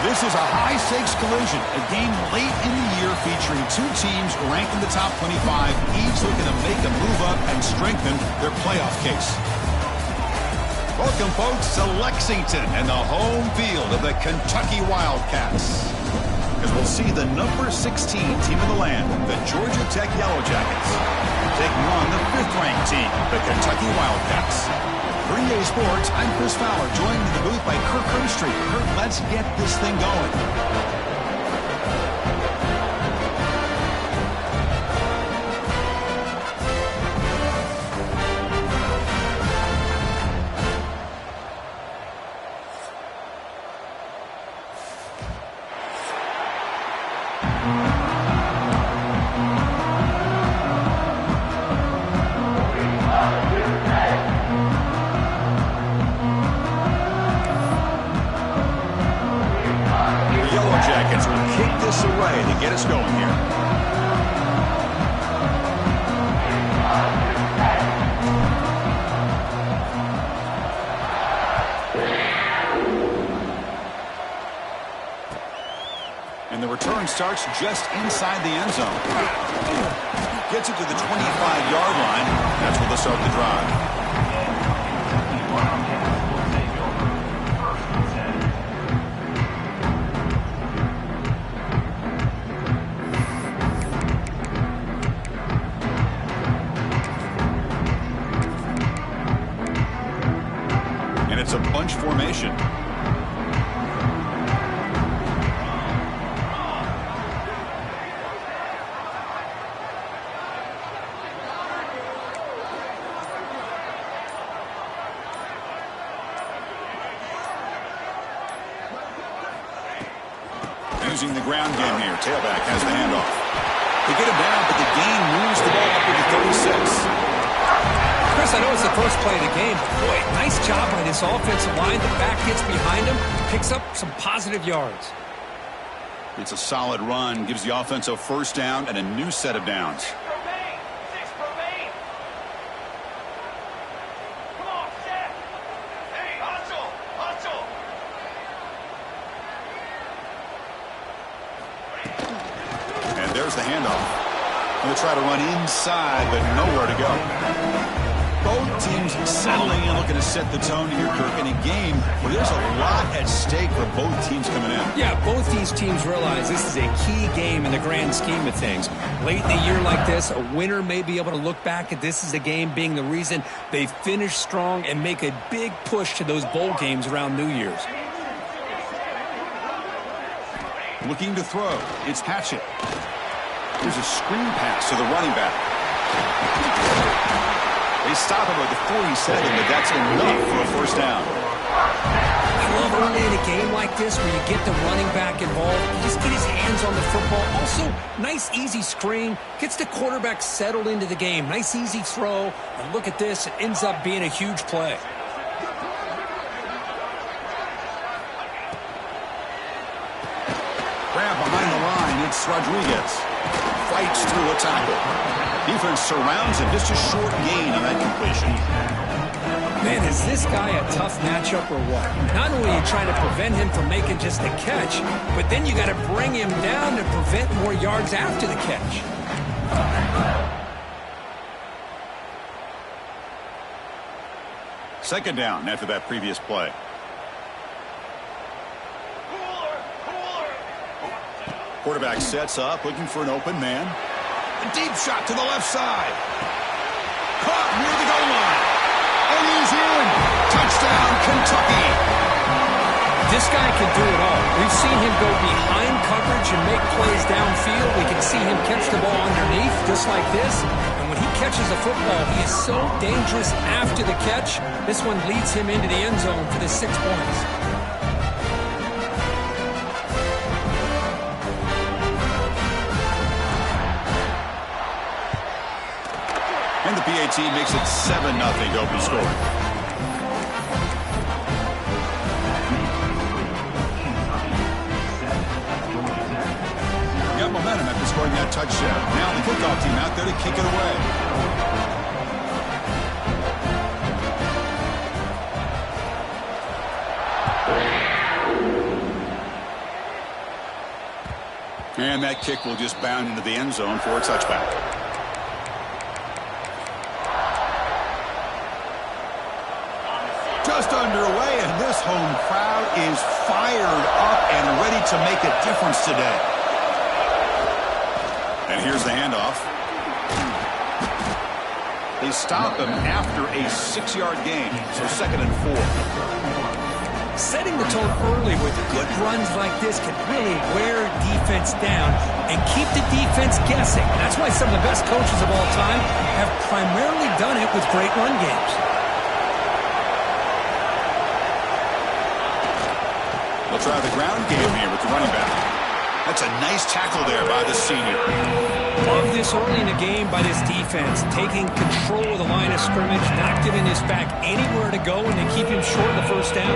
This is a high-stakes collision, a game late in the year featuring two teams ranked in the top 25, each looking to make a move up and strengthen their playoff case. Welcome, folks, to Lexington and the home field of the Kentucky Wildcats. As we'll see the number 16 team in the land, the Georgia Tech Yellow Jackets, taking on the 5th-ranked team, the Kentucky Wildcats. For EA Sports, I'm Chris Fowler, joined in the booth by Kirk Herbstreit. Kirk, let's get this thing going. Get us going here. And the return starts just inside the end zone. Gets it to the 25-yard line. That's where they'll start the drive. It's a bunch formation. Using the ground game here. Tailback has the handoff. They get him down, but the gain moves the ball up to the 36. Chris, I know it's the first play of the game, but boy, nice job by this offensive line. The back gets behind him, picks up some positive yards. It's a solid run, gives the offense a first down and a new set of downs. 6 remain. Come on, set. Hey, hustle. And there's the handoff. Going to try to run inside, but nowhere to go. Both teams settling in, looking to set the tone here, Kirk, in a game where there's a lot at stake for both teams coming in. Yeah, both these teams realize this is a key game in the grand scheme of things. Late in a year like this, a winner may be able to look back at this as a game being the reason they finish strong and make a big push to those bowl games around New Year's. Looking to throw. It's Hatchett. There's a screen pass to the running back. They stop him at the 47, but that's enough for a first down. I love early in a game like this where you get the running back involved. You just get his hands on the football. Also, nice, easy screen. Gets the quarterback settled into the game. Nice, easy throw. And look at this. It ends up being a huge play. Grab behind the line. It's Rodriguez. Fights through a tackle. Defense surrounds him. Just a short gain on that completion. Man, is this guy a tough matchup or what? Not only are you trying to prevent him from making just a catch, but then you got to bring him down to prevent more yards after the catch. Second down after that previous play. Quarterback sets up, looking for an open man. A deep shot to the left side. Caught near the goal line. And he's in. Touchdown, Kentucky. This guy can do it all. We've seen him go behind coverage and make plays downfield. We can see him catch the ball underneath, just like this. And when he catches the football, he is so dangerous after the catch. This one leads him into the end zone for the 6 points. And the PAT makes it 7-0 open score. Got momentum after scoring that touchdown. Now the kickoff team out there to kick it away. And that kick will just bound into the end zone for a touchback. Just underway, and this home crowd is fired up and ready to make a difference today. And here's the handoff. They stop him after a 6-yard gain, so 2nd and 4. Setting the tone early with good runs like this can really wear defense down and keep the defense guessing. That's why some of the best coaches of all time have primarily done it with great run games. They'll try the ground game here with the running back. That's a nice tackle there by the senior. Love this early in the game by this defense, taking control of the line of scrimmage, not giving this back anywhere to go, and they keep him short of the first down.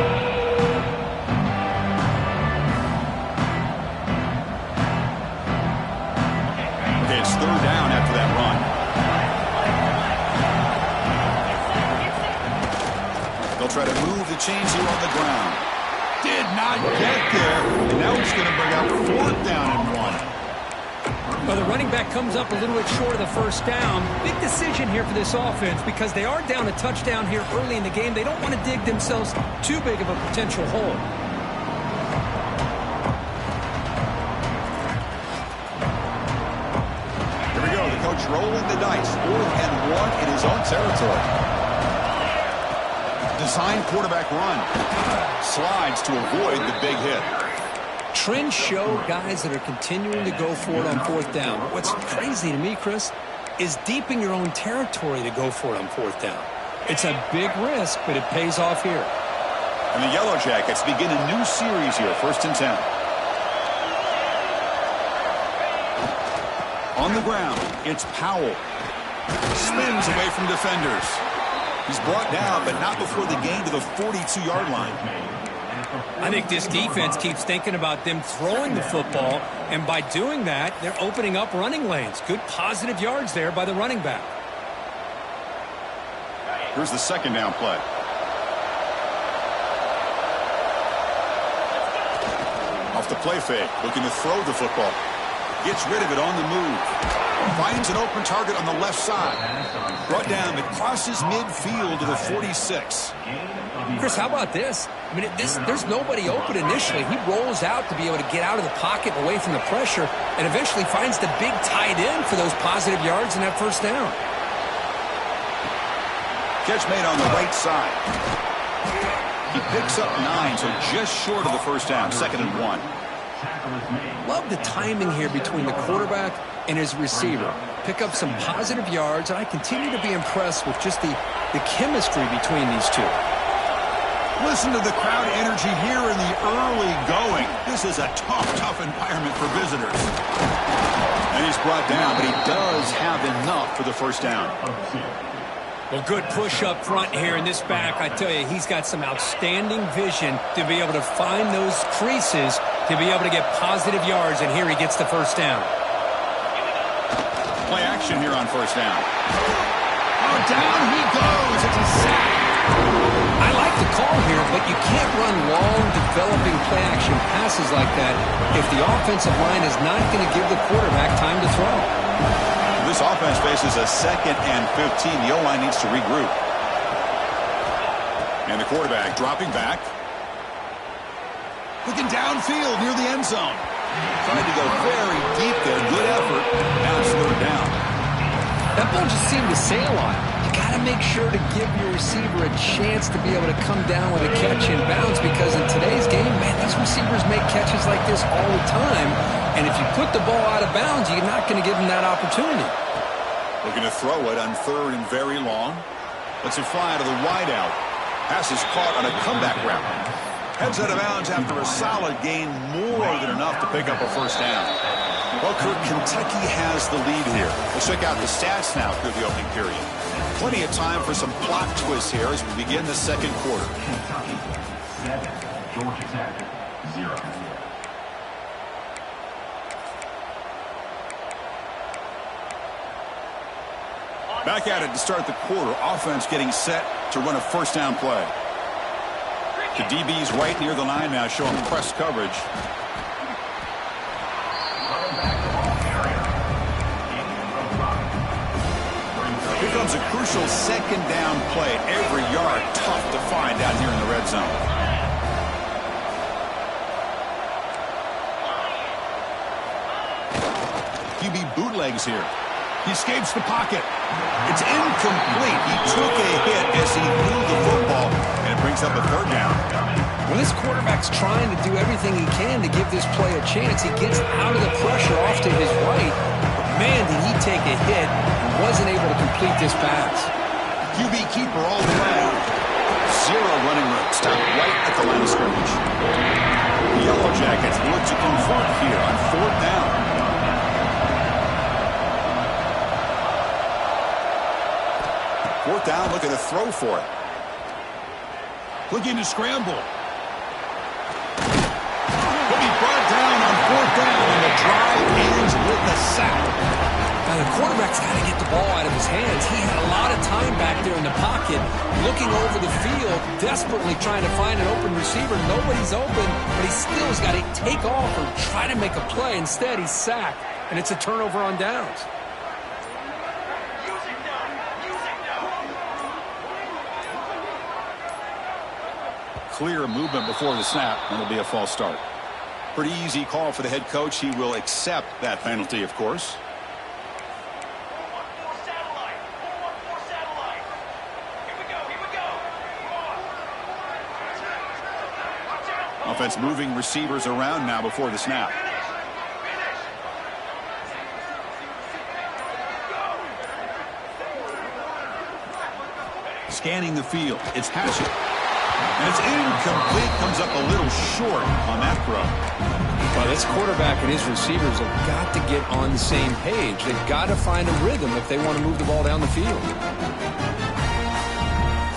Okay, it's 3rd down after that run. They'll try to move the chains here on the ground. Did not get there, and now it's going to bring up 4th down and 1. Well, the running back comes up a little bit short of the first down. Big decision here for this offense because they are down a touchdown here early in the game. They don't want to dig themselves too big of a potential hole. Here we go. The coach rolling the dice. 4th and 1 in his own territory. Design quarterback run. Slides to avoid the big hit. Trends show guys that are continuing to go for it on 4th down. What's crazy to me, Chris, is deep in your own territory to go for it on 4th down. It's a big risk, but it pays off here. And the Yellow Jackets begin a new series here, 1st and 10. On the ground, it's Powell. Spins away from defenders. He's brought down, but not before the gain to the 42-yard line. I think this defense keeps thinking about them throwing the football, and by doing that, they're opening up running lanes. Good positive yards there by the running back. Here's the 2nd down play. Off the play fake, looking to throw the football. Gets rid of it on the move. Finds an open target on the left side. Brought down, it crosses midfield to the 46. Chris, how about this? I mean, there's nobody open initially. He rolls out to be able to get out of the pocket away from the pressure and eventually finds the big tight end for those positive yards in that 1st down. Catch made on the right side. He picks up 9, so just short of the 1st down, 2nd and 1. Love the timing here between the quarterback and his receiver. Pick up some positive yards, and I continue to be impressed with just the chemistry between these two. Listen to the crowd energy here in the early going. This is a tough environment for visitors. And he's brought down, but he does have enough for the 1st down. Well, good push up front here in this back. I tell you, he's got some outstanding vision to be able to find those creases to be able to get positive yards, and here he gets the 1st down. Play action here on 1st down. Oh, down he goes. It's a sack. I like the call here, but you can't run long, developing play-action passes like that if the offensive line is not going to give the quarterback time to throw. This offense faces a 2nd and 15. The O-line needs to regroup. And the quarterback dropping back. Looking downfield near the end zone. Trying to go very deep there. Good effort. Now it's 3rd down. That ball just seemed to sail on. You got to make sure to give your receiver a chance to be able to come down with a catch in bounds, because in today's game, man, these receivers make catches like this all the time. And if you put the ball out of bounds, you're not going to give them that opportunity. Looking to throw it on 3rd and very long. Lets it fly to the wideout. Pass is caught on a comeback route. Heads out of bounds after a solid gain, more than enough to pick up a 1st down. Well, Kirk, Kentucky has the lead here. Let's check out the stats now through the opening period. Plenty of time for some plot twists here as we begin the 2nd quarter. Kentucky 7, Georgia Tech 0. Back at it to start the quarter. Offense getting set to run a 1st down play. The DB's right near the line now, showing press coverage. becomes a crucial second down play. Every yard tough to find out here in the red zone. QB bootlegs here. He escapes the pocket. It's incomplete. He took a hit as he threw the football, and it brings up a third down. Well, this quarterback's trying to do everything he can to give this play a chance. He gets out of the pressure off to his right. But man, did he take a hit and wasn't able to complete this pass. QB keeper all the way. Zero running room. Stop right at the line of scrimmage. The Yellow Jackets look to convert here on fourth down. Fourth down, looking to throw for it. Looking to scramble. Will be brought down on fourth down, and the drive ends with a sack. Now, the quarterback's got to get the ball out of his hands. He had a lot of time back there in the pocket, looking over the field, desperately trying to find an open receiver. Nobody's open, but he still has got to take off or try to make a play. Instead, he's sacked, and it's a turnover on downs. Clear movement before the snap, and it'll be a false start. Pretty easy call for the head coach. He will accept that penalty, of course. Offense moving receivers around now before the snap. Scanning the field. It's Hatchett. And it's incomplete. Comes up a little short on that throw. Well, this quarterback and his receivers have got to get on the same page. They've got to find a rhythm if they want to move the ball down the field.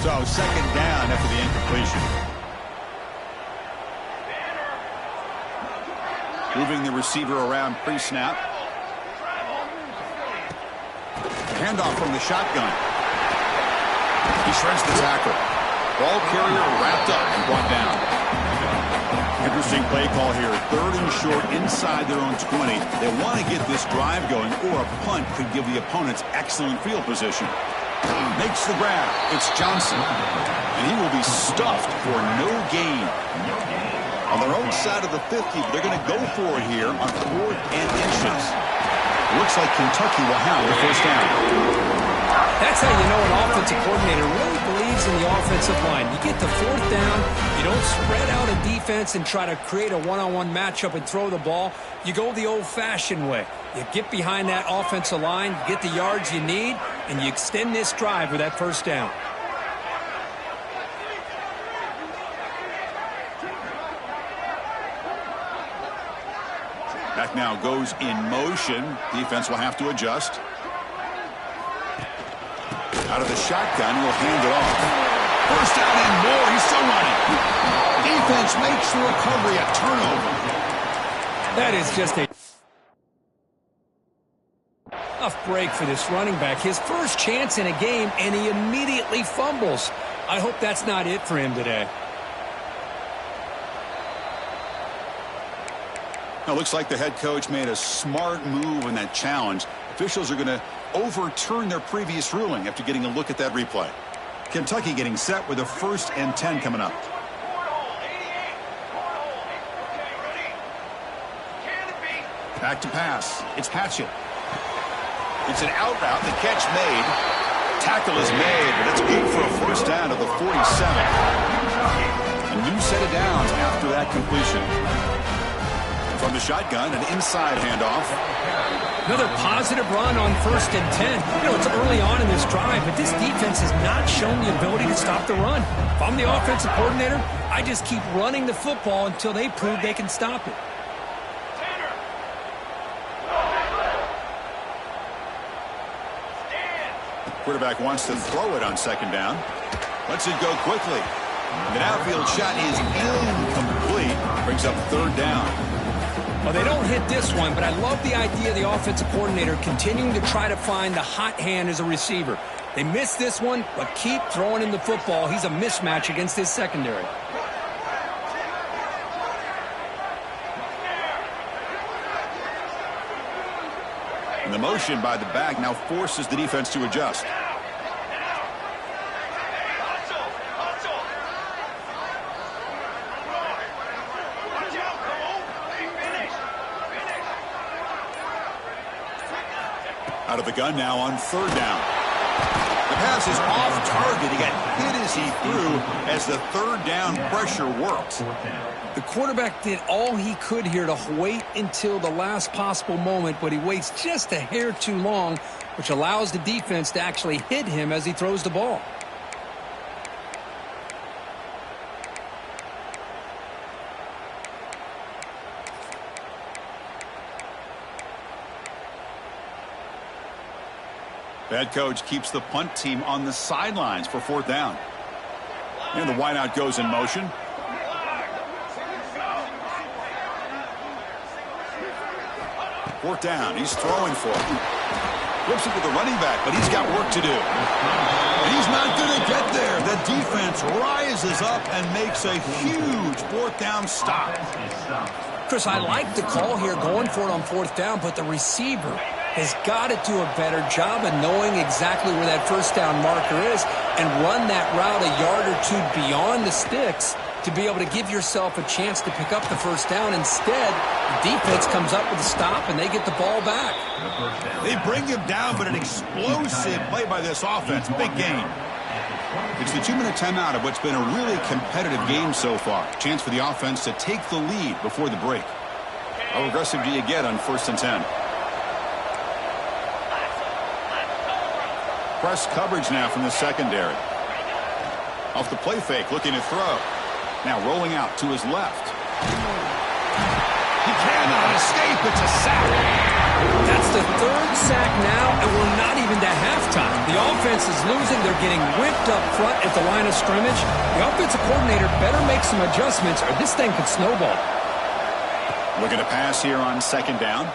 So second down after the incompletion. Moving the receiver around pre-snap. Handoff from the shotgun. He shreds the tackle. Ball carrier wrapped up and brought down. Interesting play call here. Third and short inside their own 20. They want to get this drive going, or a punt could give the opponents excellent field position. Makes the grab. It's Johnson. And he will be stuffed for no gain. On their own side of the 50, they're going to go for it here on 4th and inches. Looks like Kentucky will have the first down. That's how you know an offensive coordinator really believes in the offensive line. You get to 4th down, you don't spread out a defense and try to create a one-on-one matchup and throw the ball. You go the old-fashioned way. You get behind that offensive line, you get the yards you need, and you extend this drive with that first down. Back now goes in motion. Defense will have to adjust. Out of the shotgun, he'll hand it off. First down and more. He's still running. Defense makes the recovery a turnover. That is just a tough break for this running back. His first chance in a game, and he immediately fumbles. I hope that's not it for him today. Now, looks like the head coach made a smart move in that challenge. Officials are going to overturn their previous ruling after getting a look at that replay. Kentucky getting set with a 1st and 10 coming up. Back to pass. It's Hatchett. It's an out route. The catch made. Tackle is made, but it's good for a first down at the 47. A new set of downs after that completion. From the shotgun, an inside handoff. Another positive run on 1st and 10. You know, it's early on in this drive, but this defense has not shown the ability to stop the run. If I'm the offensive coordinator, I just keep running the football until they prove they can stop it. Quarterback wants to throw it on second down. Lets it go quickly. The downfield shot is incomplete. Brings up 3rd down. Well, they don't hit this one, but I love the idea of the offensive coordinator continuing to try to find the hot hand as a receiver. They missed this one, but keep throwing him the football. He's a mismatch against his secondary. And the motion by the back now forces the defense to adjust. Out of the gun now on third down. The pass is off target. He got hit as he threw as the third down pressure worked. The quarterback did all he could here to wait until the last possible moment, but he waits just a hair too long, which allows the defense to actually hit him as he throws the ball. The head coach keeps the punt team on the sidelines for fourth down. And the wideout goes in motion. Fourth down. He's throwing for it. Flips it to the running back, but he's got work to do. And he's not going to get there. The defense rises up and makes a huge fourth down stop. Chris, I like the call here going for it on fourth down, but the receiver has got to do a better job of knowing exactly where that first down marker is and run that route a yard or two beyond the sticks to be able to give yourself a chance to pick up the first down. Instead, the defense comes up with a stop and they get the ball back. They bring him down, but an explosive play by this offense. Big gain. It's the 2-minute timeout of what's been a really competitive game so far. Chance for the offense to take the lead before the break. How aggressive do you get on 1st and 10? Press coverage now from the secondary. Off the play fake, looking to throw. Now rolling out to his left. He cannot escape. It's a sack. That's the third sack now, and we're not even to halftime. The offense is losing. They're getting whipped up front at the line of scrimmage. The offensive coordinator better make some adjustments or this thing could snowball. Looking to pass here on 2nd down.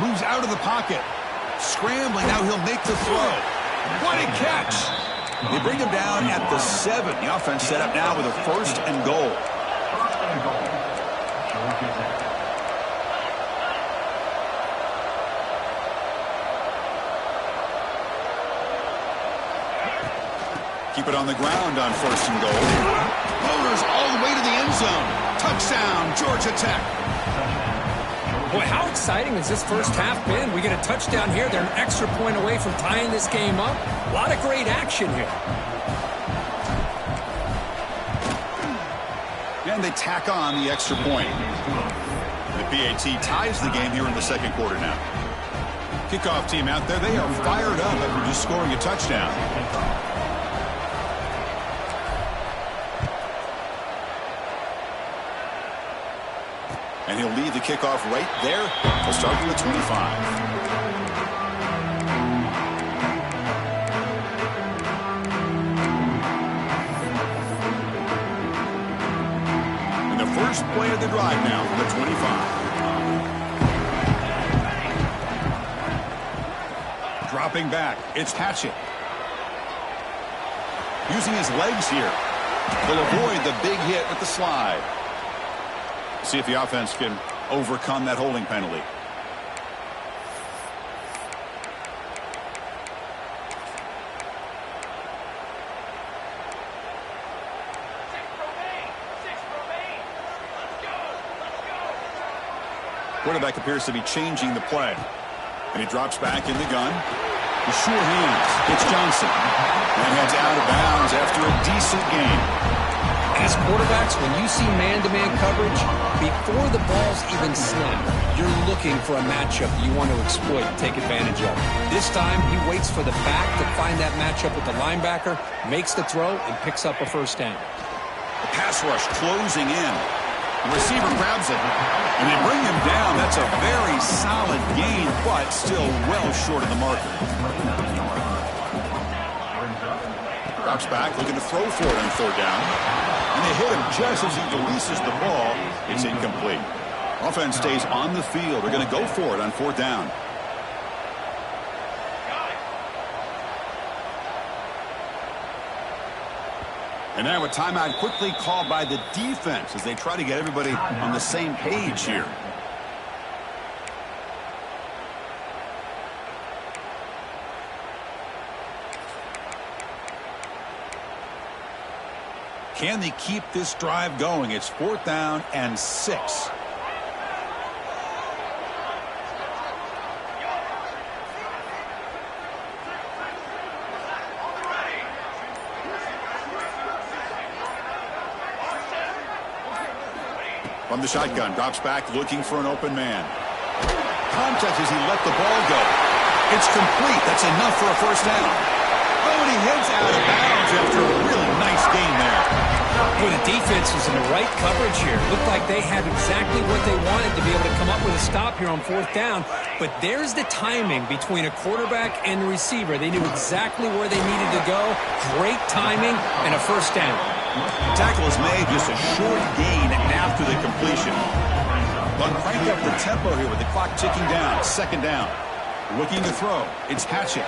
Moves out of the pocket. Scrambling. Now he'll make the throw. What a catch. They bring him down at the 7. The offense set up now with a 1st and goal. Keep it on the ground on 1st and goal. Motors all the way to the end zone. Touchdown, Georgia Tech. Boy, how exciting has this first half been? We get a touchdown here. They're an extra point away from tying this game up. A lot of great action here. And they tack on the extra point. The PAT ties the game here in the 2nd quarter now. Kickoff team out there. They are fired up after just scoring a touchdown. And he'll lead the kickoff right there. We'll start from the 25. And the first play of the drive now from the 25. Dropping back. It's Hatchett. Using his legs here. They'll avoid the big hit with the slide. See if the offense can overcome that holding penalty. Quarterback appears to be changing the play. And he drops back in the gun. The sure hands. It's Johnson. And heads out of bounds after a decent game. As quarterbacks, when you see man-to-man coverage, before the ball's even snapped, you're looking for a matchup you want to exploit and take advantage of. This time, he waits for the back to find that matchup with the linebacker, makes the throw, and picks up a first down. The pass rush closing in. The receiver grabs it, and they bring him down. That's a very solid gain, but still well short of the marker. Drops back, looking to throw for it on 3rd down. And they hit him just as he releases the ball. It's incomplete. Offense stays on the field. They're going to go for it on 4th down. And now a timeout quickly called by the defense as they try to get everybody on the same page here. Can they keep this drive going? It's 4th down and 6. From the shotgun, drops back looking for an open man. Contact as he let the ball go. It's complete. That's enough for a first down. Oh, and he heads out of bounds after a really nice gain there. Boy, the defense was in the right coverage here. Looked like they had exactly what they wanted to be able to come up with a stop here on fourth down. But there's the timing between a quarterback and the receiver. They knew exactly where they needed to go. Great timing and a first down. Tackle is made, just a short gain after the completion. But crank up the tempo here with the clock ticking down. Second down. Looking to throw. It's Hatchett.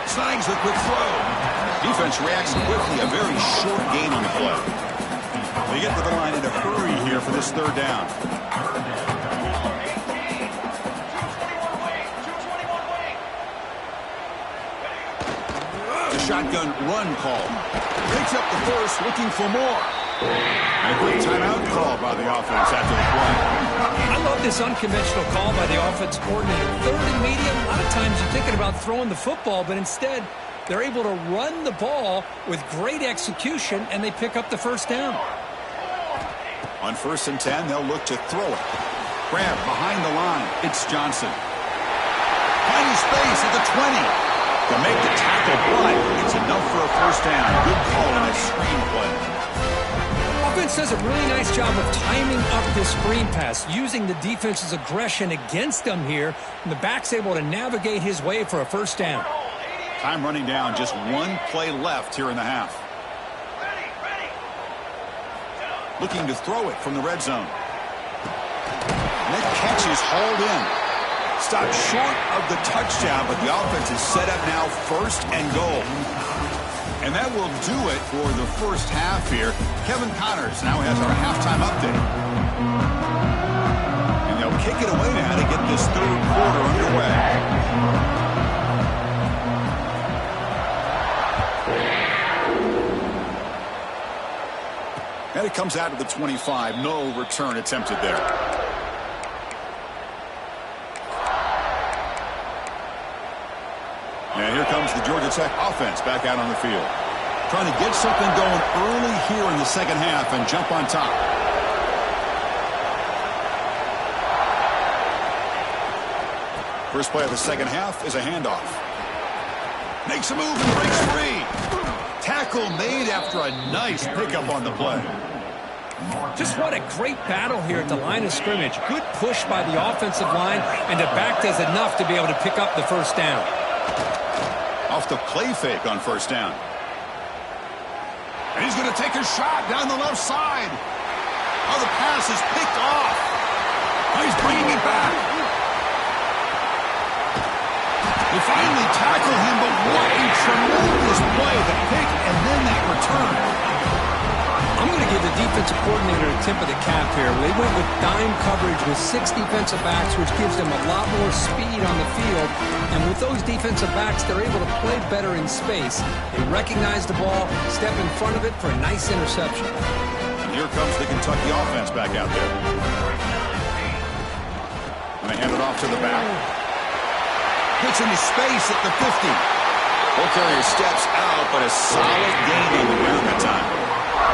Snags the quick throw. Defense reacts quickly. A very short gain on the play. They get to the line in a hurry here for this third down. The shotgun run call. Picks up the first, looking for more. And a quick timeout call by the offense after the play. I love this unconventional call by the offense coordinator. Third and medium, a lot of times you're thinking about throwing the football, but instead they're able to run the ball with great execution, and they pick up the first down. On 1st and 10, they'll look to throw it. Grab behind the line. It's Johnson. Finding space at the 20. To make the tackle, but it's enough for a first down. Good call on a screen play. Offense does a really nice job of timing up this screen pass, using the defense's aggression against them here, and the back's able to navigate his way for a first down. Time running down, just one play left here in the half. Looking to throw it from the red zone. And that catch is hauled in. Stopped short of the touchdown, but the offense is set up now, first and goal. And that will do it for the first half here. Kevin Connors now has our halftime update. And they'll kick it away now to get this third quarter underway. And it comes out of the 25. No return attempted there. And here comes the Georgia Tech offense back out on the field. Trying to get something going early here in the second half and jump on top. First play of the second half is a handoff. Makes a move and breaks free. Tackle made after a nice pickup on the play. Just what a great battle here at the line of scrimmage. Good push by the offensive line, and the back does enough to be able to pick up the first down. Off the play fake on first down. And he's going to take a shot down the left side. Oh, the pass is picked off. Oh, he's bringing it back. They finally tackle him, but what a tremendous play. The pick and then that return. I'm going to give the defensive coordinator a tip of the cap here. They went with dime coverage with 6 defensive backs, which gives them a lot more speed on the field. And with those defensive backs, they're able to play better in space. They recognize the ball, step in front of it for a nice interception. And here comes the Kentucky offense back out there. And they hand it off to the back. Gets into space at the 50. Ball carrier steps out, but a solid gain on the ground that time.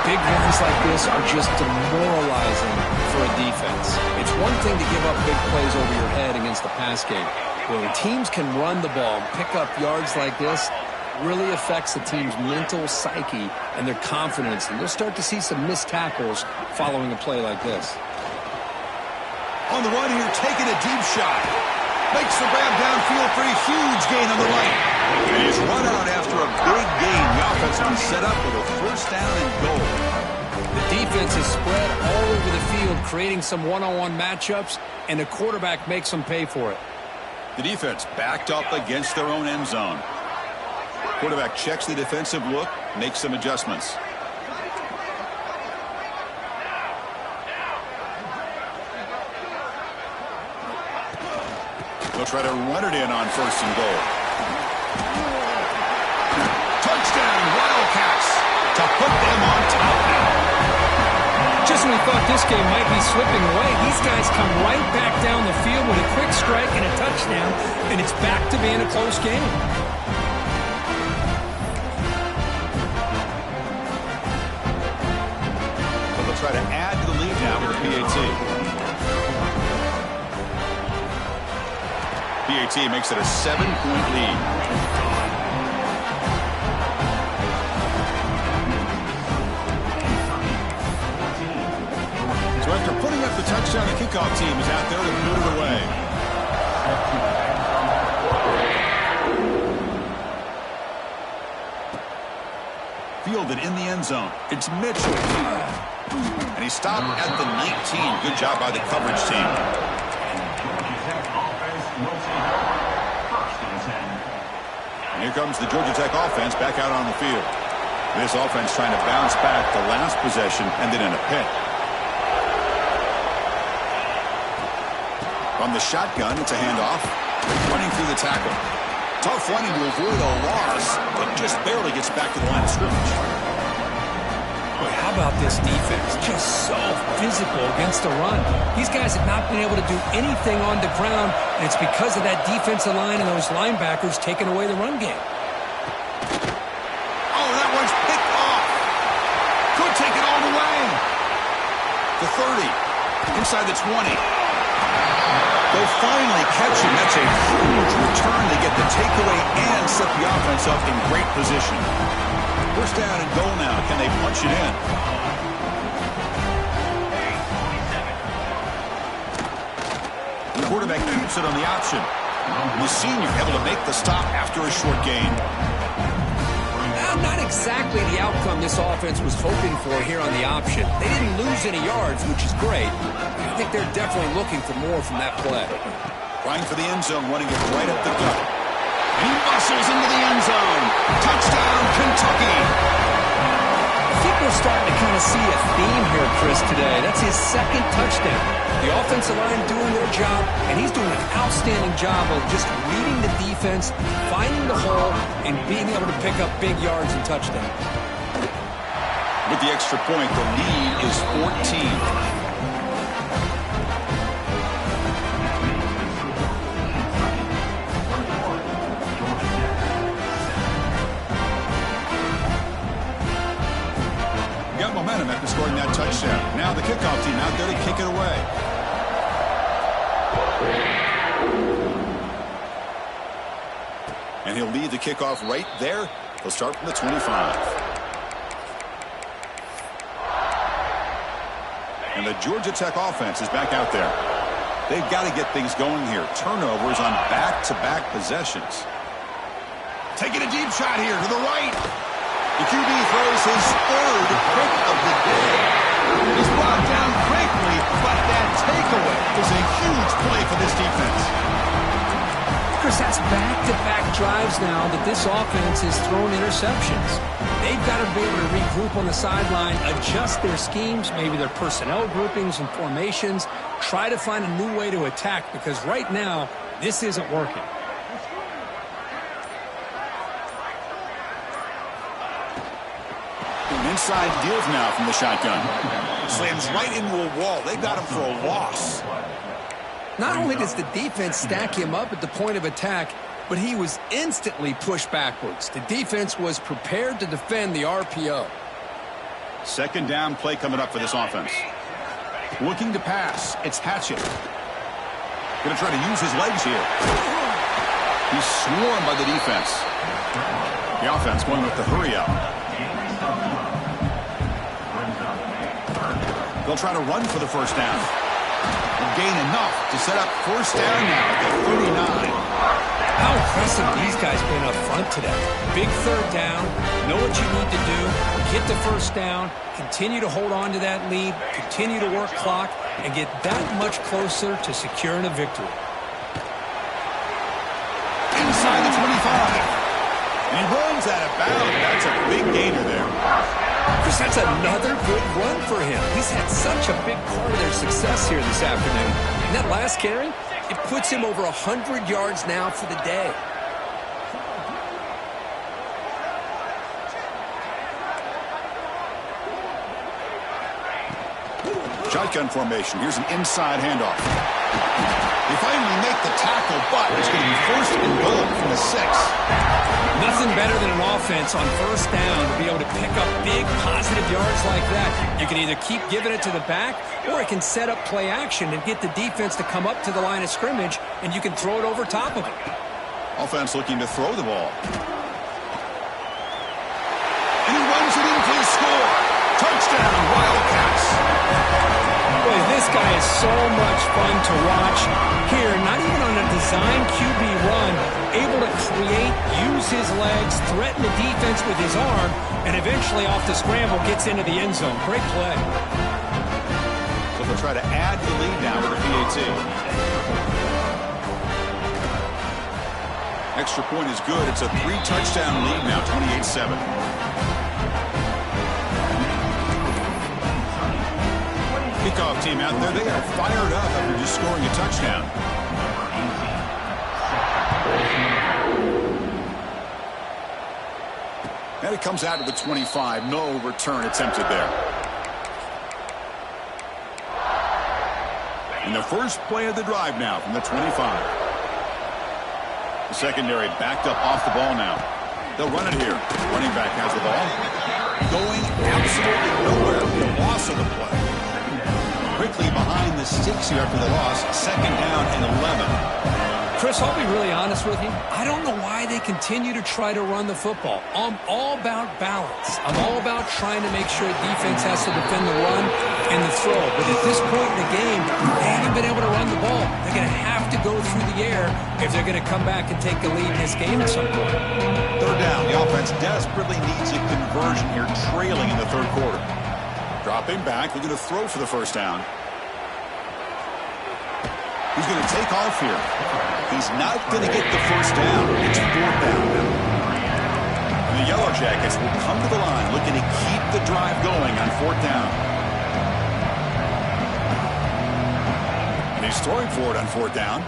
Big runs like this are just demoralizing for a defense. It's one thing to give up big plays over your head against the pass game. When teams can run the ball, pick up yards like this, really affects the team's mental psyche and their confidence. And you'll start to see some missed tackles following a play like this. On the run here, taking a deep shot. Makes the grab downfield for a huge gain on the right. And he's run out after a big gain. The offense will be set up with a first down and goal. The defense is spread all over the field, creating some one-on-one matchups, and the quarterback makes them pay for it. The defense backed up against their own end zone. Quarterback checks the defensive look, makes some adjustments. They'll try to run it in on first and goal. Touchdown, Wildcats, to put them on top now. Just when we thought this game might be slipping away, these guys come right back down the field with a quick strike and a touchdown, and it's back to being a close game. So they'll try to add to the lead now with a PAT. PAT makes it a 7-point lead. So after putting up the touchdown, the kickoff team is out there to boot it away. Fielded in the end zone. It's Mitchell. And he stopped at the 19. Good job by the coverage team. And here comes the Georgia Tech offense back out on the field. This offense trying to bounce back the last possession, ended in a pick. From the shotgun, it's a handoff. Running through the tackle. Tough running to avoid a loss, but just barely gets back to the line of scrimmage. Boy, how about this defense? Just so physical against the run. These guys have not been able to do anything on the ground, and it's because of that defensive line and those linebackers taking away the run game. Oh, that one's picked off. Could take it all the way. The 30. Inside the 20. They'll finally catch him. That's a huge return. They get the takeaway and set the offense up in great position. First down and goal now. Can they punch it in? The quarterback keeps it on the option. The senior able to make the stop after a short gain. Not exactly the outcome this offense was hoping for here on the option. They didn't lose any yards, which is great. I think they're definitely looking for more from that play. Trying for the end zone, running it right up the gut. He muscles into the end zone. Touchdown, Kentucky. I think we're starting to kind of see a theme here, Chris, today. That's his second touchdown. The offensive line doing their job, and he's doing an outstanding job of just reading the defense, finding the hole, and being able to pick up big yards and touchdowns. With the extra point, the lead is 14. Momentum after scoring that touchdown. Now the kickoff team out there to kick it away. And he'll lead the kickoff right there. He'll start from the 25. And the Georgia Tech offense is back out there. They've got to get things going here. Turnovers on back-to-back possessions. Taking a deep shot here to the right. The QB throws his third pick of the day. He's brought down quickly, but that takeaway is a huge play for this defense. Chris, that's back-to-back drives now that this offense has thrown interceptions. They've got to be able to regroup on the sideline, adjust their schemes, maybe their personnel groupings and formations, try to find a new way to attack, because right now, this isn't working. Inside deals now from the shotgun. Slams right into a wall. They got him for a loss. Not only does the defense stack him up at the point of attack, but he was instantly pushed backwards. The defense was prepared to defend the RPO. Second down play coming up for this offense. Looking to pass. It's Hatchett. Going to try to use his legs here. He's swarmed by the defense. The offense going with the hurry up. They'll try to run for the first down. They'll gain enough to set up first down now at the 39. How impressive these guys been up front today. Big third down. Know what you need to do. Get the first down. Continue to hold on to that lead. Continue to work clock. And get that much closer to securing a victory. Inside the 25. And he runs out of bounds. That's a big gainer there. Chris, that's another good run for him. He's had such a big part of their success here this afternoon. And that last carry, it puts him over 100 yards now for the day. Shotgun formation. Here's an inside handoff. They finally make the tackle, but it's going to be first and goal from the 6. Nothing better than an offense on first down to be able to pick up big positive yards like that. You can either keep giving it to the back, or it can set up play action and get the defense to come up to the line of scrimmage, and you can throw it over top of it. Offense looking to throw the ball. And he runs it in for the score. Touchdown, Wildcats. Boy, this guy is so much fun to watch. Here, not even on a design QB run, able to create, use his legs, threaten the defense with his arm, and eventually off the scramble gets into the end zone. Great play. So they'll try to add to the lead now with a PAT. Extra point is good. It's a 3-touchdown lead now, 28-7. Kickoff team out there, they are fired up after just scoring a touchdown. And it comes out to the 25. No return attempted there. And the first play of the drive now from the 25. The secondary backed up off the ball now. They'll run it here. Running back has the ball. Going absolutely nowhere. The loss of the play. Quickly behind the sticks here after the loss. Second down and 11. Chris, I'll be really honest with you. I don't know why they continue to try to run the football. I'm all about balance. I'm all about trying to make sure defense has to defend the run and the throw. But at this point in the game, they haven't been able to run the ball. They're going to have to go through the air if they're going to come back and take the lead in this game at some point. Third down. The offense desperately needs a conversion here, trailing in the third quarter. Dropping back, looking to throw for the first down. He's going to take off here. He's not going to get the first down. It's fourth down now. And the Yellow Jackets will come to the line looking to keep the drive going on fourth down. And he's throwing for it on fourth down.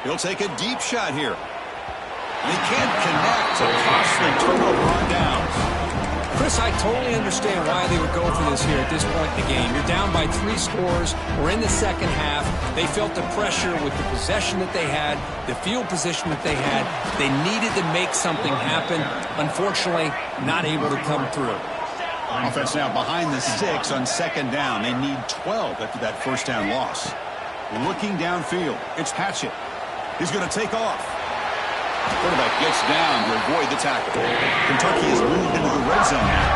He'll take a deep shot here. And he can't connect. A costly turnover on downs. Chris, I totally understand why they would go for this here at this point in the game. You're down by 3 scores. We're in the second half. They felt the pressure with the possession that they had, the field position that they had. They needed to make something happen. Unfortunately, not able to come through. Offense now behind the 6 on second down. They need 12 after that first down loss. Looking downfield. It's Hatchett. He's going to take off. Quarterback gets down to avoid the tackle. Kentucky has moved into the red zone now.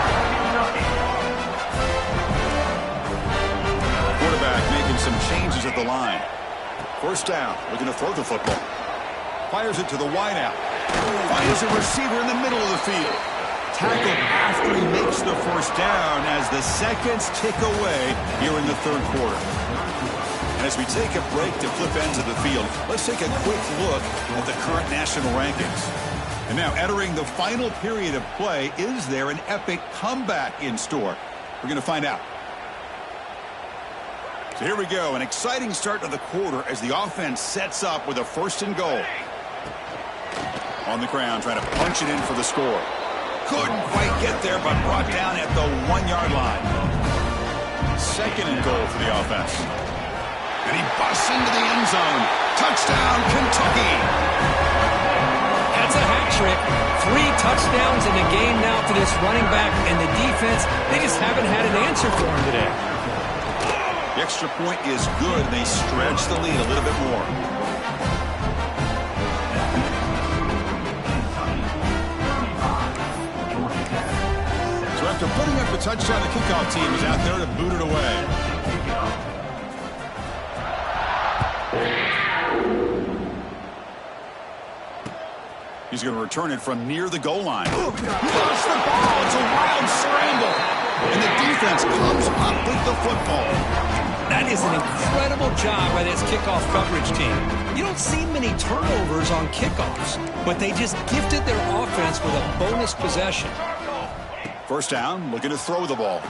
Quarterback making some changes at the line. First down, looking to throw the football. Fires it to the wideout. Finds a receiver in the middle of the field. Tackled after he makes the first down as the seconds tick away here in the third quarter. As we take a break to flip ends of the field, let's take a quick look at the current national rankings. And now entering the final period of play, is there an epic comeback in store? We're going to find out. So here we go, an exciting start to the quarter as the offense sets up with a first and goal. On the ground, trying to punch it in for the score. Couldn't quite get there, but brought down at the 1-yard line. Second and goal for the offense. And he busts into the end zone. Touchdown, Kentucky. That's a hat trick. 3 touchdowns in the game now for this running back, and the defense, they just haven't had an answer for him today. The extra point is good. They stretch the lead a little bit more. So after putting up a touchdown, the kickoff team is out there to boot it away. He's going to return it from near the goal line. He lost the ball. It's a wild scramble. And the defense comes up with the football. That is an incredible job by this kickoff coverage team. You don't see many turnovers on kickoffs, but they just gifted their offense with a bonus possession. First down, looking to throw the ball.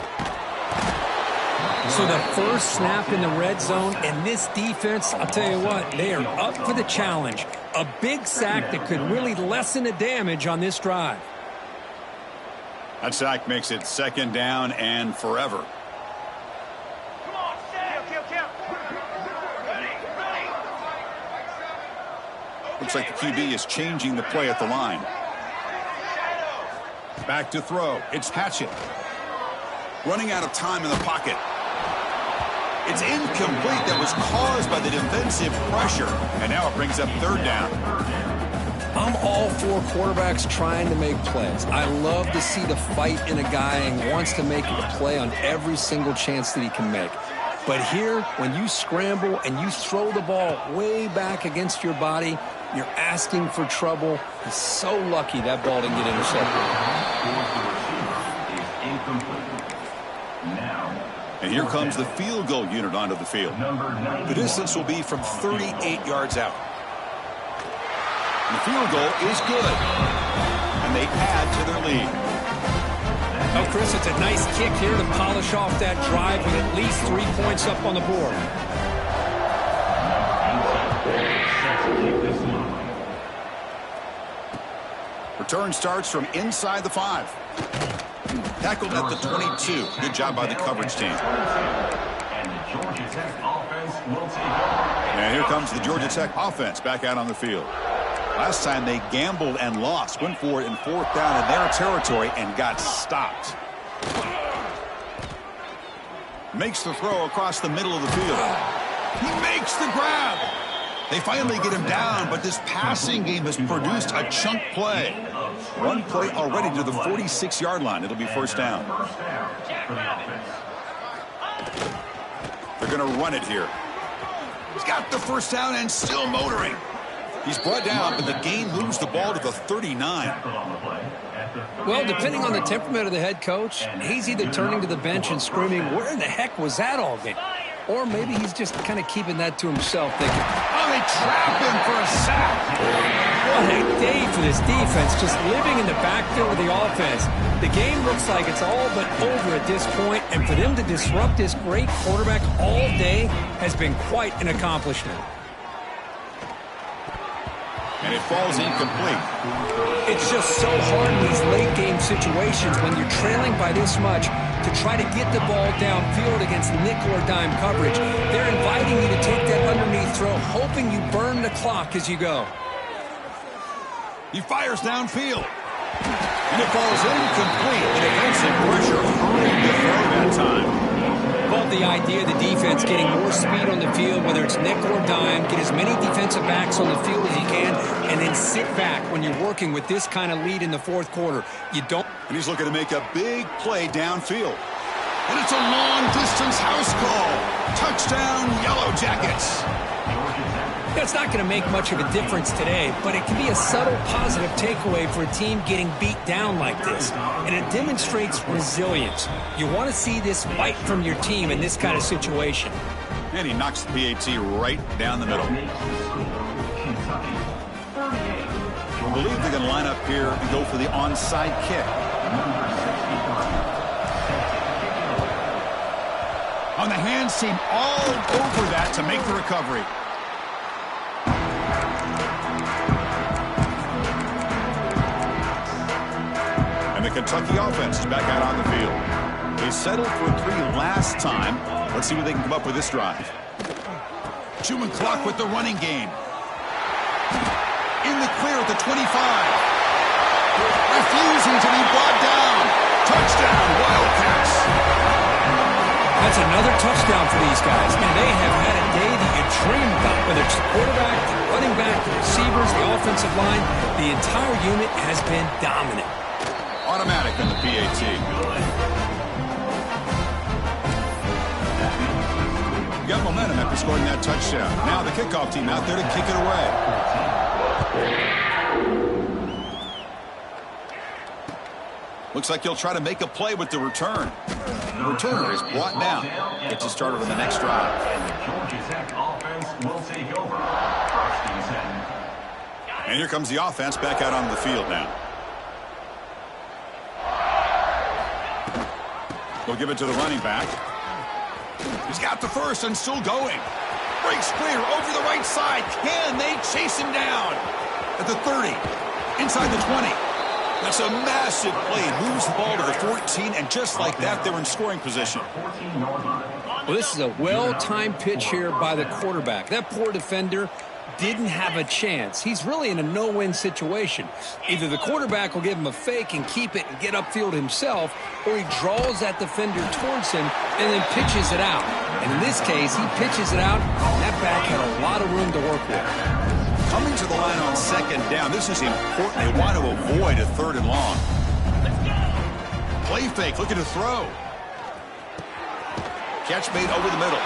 So the first snap in the red zone, and this defense, I'll tell you what, they are up for the challenge. A big sack that could really lessen the damage on this drive. That sack makes it second down and forever. Come on, kill. Looks like the QB is changing the play at the line. Back to throw. It's Hatchett. Running out of time in the pocket. It's incomplete. That was caused by the defensive pressure. And now it brings up third down. I'm all for quarterbacks trying to make plays. I love to see the fight in a guy and wants to make a play on every single chance that he can make. But here, when you scramble and you throw the ball way back against your body, you're asking for trouble. He's so lucky that ball didn't get intercepted. And here comes the field goal unit onto the field. The distance will be from 38 yards out. The field goal is good. And they add to their lead. Oh, Chris, it's a nice kick here to polish off that drive with at least 3 points up on the board. Return starts from inside the 5. Tackled at the 22. Good job by the coverage team. And here comes the Georgia Tech offense back out on the field. Last time they gambled and lost. Went for it in 4th down in their territory and got stopped. Makes the throw across the middle of the field. He makes the grab. They finally get him down, but this passing game has produced a chunk play. Run play already to the 46-yard line. It'll be first down. They're going to run it here. He's got the first down and still motoring. He's brought down, but the game moves the ball to the 39. Well, depending on the temperament of the head coach, he's either turning to the bench and screaming, where in the heck was that all game? Or maybe he's just kind of keeping that to himself, thinking, oh, they trap him for a sack. What a day for this defense, just living in the backfield of the offense. The game looks like it's all but over at this point, and for them to disrupt this great quarterback all day has been quite an accomplishment. And it falls incomplete. It's just so hard in these late-game situations when you're trailing by this much to try to get the ball downfield against nickel or dime coverage. They're inviting you to take that underneath throw, hoping you burn the clock as you go. He fires downfield. And it falls incomplete. The defensive pressure hurried the throw that time. Love the idea of the defense getting more speed on the field, whether it's nickel or dime, get as many defensive backs on the field as you can, and then sit back when you're working with this kind of lead in the 4th quarter. You don't. And he's looking to make a big play downfield. And it's a long-distance house call. Touchdown, Yellow Jackets. It's not going to make much of a difference today, but it can be a subtle positive takeaway for a team getting beat down like this. And it demonstrates resilience. You want to see this fight from your team in this kind of situation. And he knocks the PAT right down the middle. I believe they're going to line up here and go for the onside kick. On the hands team all over that to make the recovery. The Kentucky offense is back out on the field. They settled for 3 last time. Let's see what they can come up with this drive. Chewing clock with the running game. In the clear at the 25. Refusing to be brought down. Touchdown, Wildcats. That's another touchdown for these guys. And they have had a day that you dream about. Whether it's the quarterback, the running back, the receivers, the offensive line, the entire unit has been dominant. Automatic in the PAT. You got momentum after scoring that touchdown. Now the kickoff team out there to kick it away. Looks like he'll try to make a play with the return. The returner is brought down. Gets it started on the next drive. And here comes the offense back out on the field now. They'll give it to the running back. He's got the first and still going. Breaks clear over the right side. Can they chase him down? At the 30. Inside the 20. That's a massive play. Moves the ball to the 14, and just like that, they're in scoring position. Well, this is a well-timed pitch here by the quarterback. That poor defender didn't have a chance. He's really in a no-win situation. Either the quarterback will give him a fake and keep it and get upfield himself, or he draws that defender towards him and then pitches it out. And in this case, he pitches it out, and that back had a lot of room to work with. Coming to the line on second down, this is important. They want to avoid a third and long. Play fake, looking to throw. Catch made over the middle.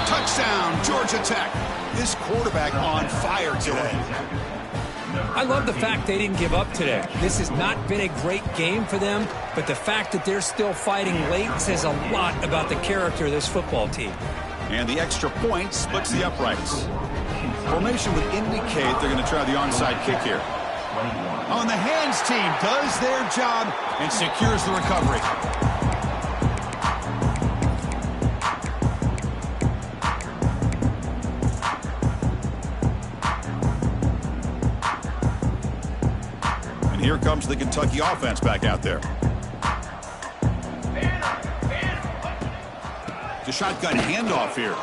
Touchdown, Georgia Tech. This quarterback on fire today. I love the fact they didn't give up today. This has not been a great game for them, but the fact that they're still fighting late says a lot about the character of this football team. And the extra point splits the uprights. Formation would indicate they're going to try the onside kick here. On the hands team does their job and secures the recovery. And here comes the Kentucky offense back out there. The shotgun handoff here.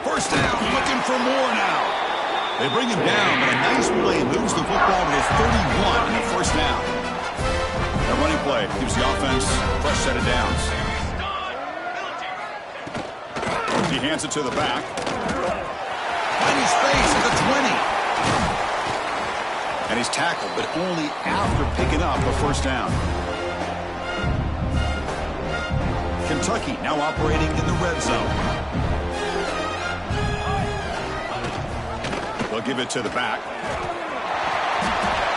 First down, looking for more now. They bring him down, but a nice play moves the football to his 31 in the first down. That running play gives the offense a fresh set of downs. He hands it to the back. Find space at the 20. And he's tackled, but only after picking up a first down. Kentucky now operating in the red zone. They'll give it to the back.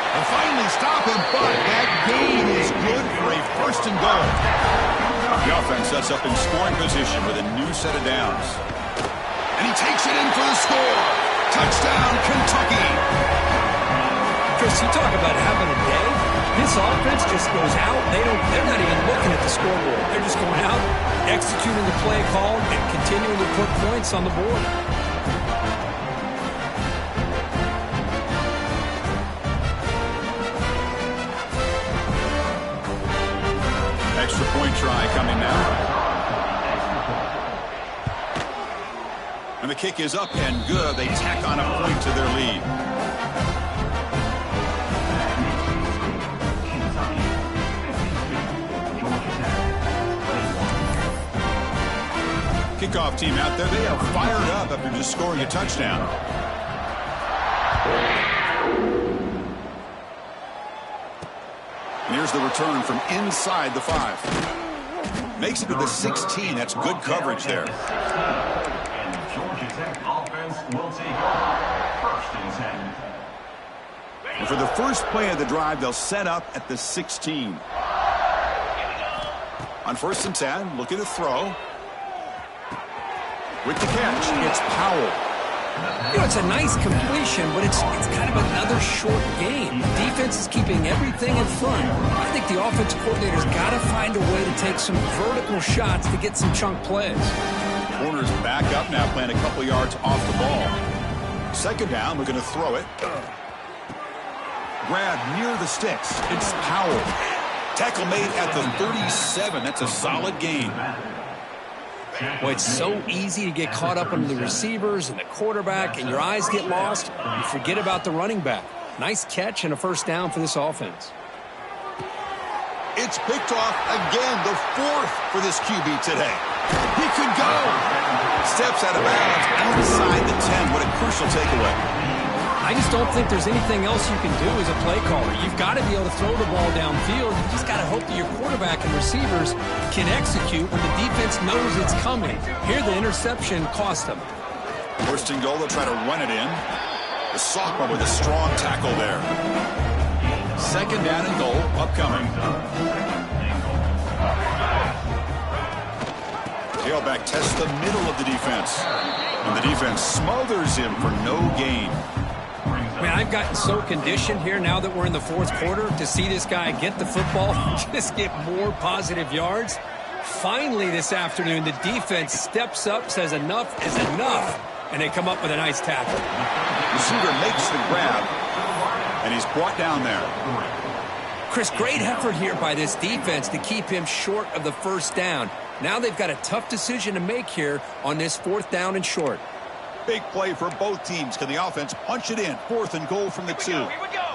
They'll finally stop him, but that gain is good for a first and goal. The offense sets up in scoring position with a new set of downs. And he takes it in for the score. Touchdown, Kentucky. Chris, you talk about having a day. This offense just goes out. They're not even looking at the scoreboard. They're just going out, executing the play called, and continuing to put points on the board. Extra point try coming now. And the kick is up and good. They tack on a point to their lead. Kickoff team out there, they are fired up after just scoring a touchdown. And here's the return from inside the 5. Makes it to the 16. That's good coverage there. And Georgia Tech offense will take first and 10. And for the first play of the drive, they'll set up at the 16. On first and 10, looking to throw. With the catch, it's Powell. You know, it's a nice completion, but it's kind of another short game. The defense is keeping everything in front. I think the offensive coordinator's got to find a way to take some vertical shots to get some chunk plays. Corner's back up now, playing a couple yards off the ball. Second down, we're going to throw it. Grab near the sticks. It's Powell. Tackle made at the 37. That's a solid gain. Well, it's so easy to get caught up on the receivers and the quarterback, and your eyes get lost. You forget about the running back. Nice catch and a first down for this offense. It's picked off again, the 4th for this QB today. He could go. Steps out of bounds outside the 10. What a crucial takeaway. I just don't think there's anything else you can do as a play caller. You've got to be able to throw the ball downfield. You just got to hope that your quarterback and receivers can execute when the defense knows it's coming. Here, the interception cost them. First and goal, they'll try to run it in. The sophomore with a strong tackle there. Second down and goal, upcoming. Tailback tests the middle of the defense. And the defense smothers him for no gain. Man, I've gotten so conditioned here now that we're in the 4th quarter to see this guy get the football and just get more positive yards. Finally this afternoon, the defense steps up, says enough is enough, and they come up with a nice tackle. Receiver makes the grab, and he's brought down there. Chris, great effort here by this defense to keep him short of the first down. Now they've got a tough decision to make here on this 4th down and short. Big play for both teams. Can the offense punch it in? 4th and goal from the 2. Here we go.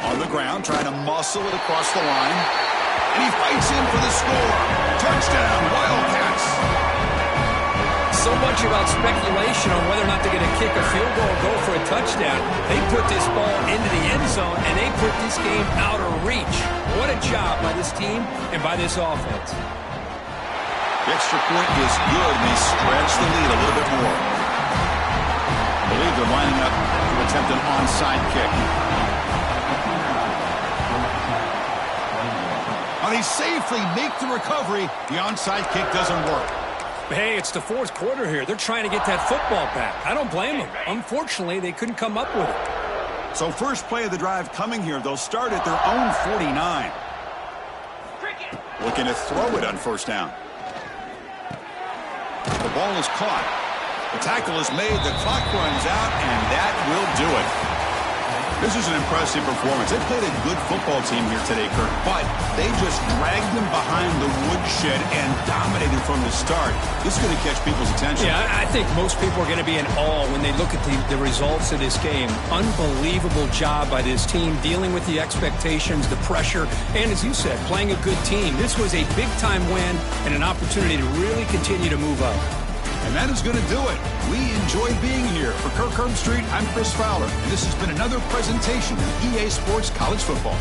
On the ground, trying to muscle it across the line. And he fights in for the score. Touchdown, Wildcats. So much about speculation on whether or not they're going to kick a field goal or go for a touchdown. They put this ball into the end zone, and they put this game out of reach. What a job by this team and by this offense. The extra point is good, and they stretch the lead a little bit more. I believe they're lining up to attempt an onside kick. They safely make the recovery. The onside kick doesn't work. Hey, it's the 4th quarter here. They're trying to get that football back. I don't blame them. Unfortunately, they couldn't come up with it. So first play of the drive coming here. They'll start at their own 49. Looking to throw it on 1st down. The ball is caught. The tackle is made. The clock runs out, and that will do it. This is an impressive performance. They played a good football team here today, Kirk, but they just dragged them behind the woodshed and dominated from the start. This is going to catch people's attention. Yeah, I think most people are going to be in awe when they look at the results of this game. Unbelievable job by this team dealing with the expectations, the pressure, and as you said, playing a good team. This was a big-time win and an opportunity to really continue to move up. And that is going to do it. We enjoyed being here. For Kirk Herbstreit, I'm Chris Fowler. And this has been another presentation of EA Sports College Football.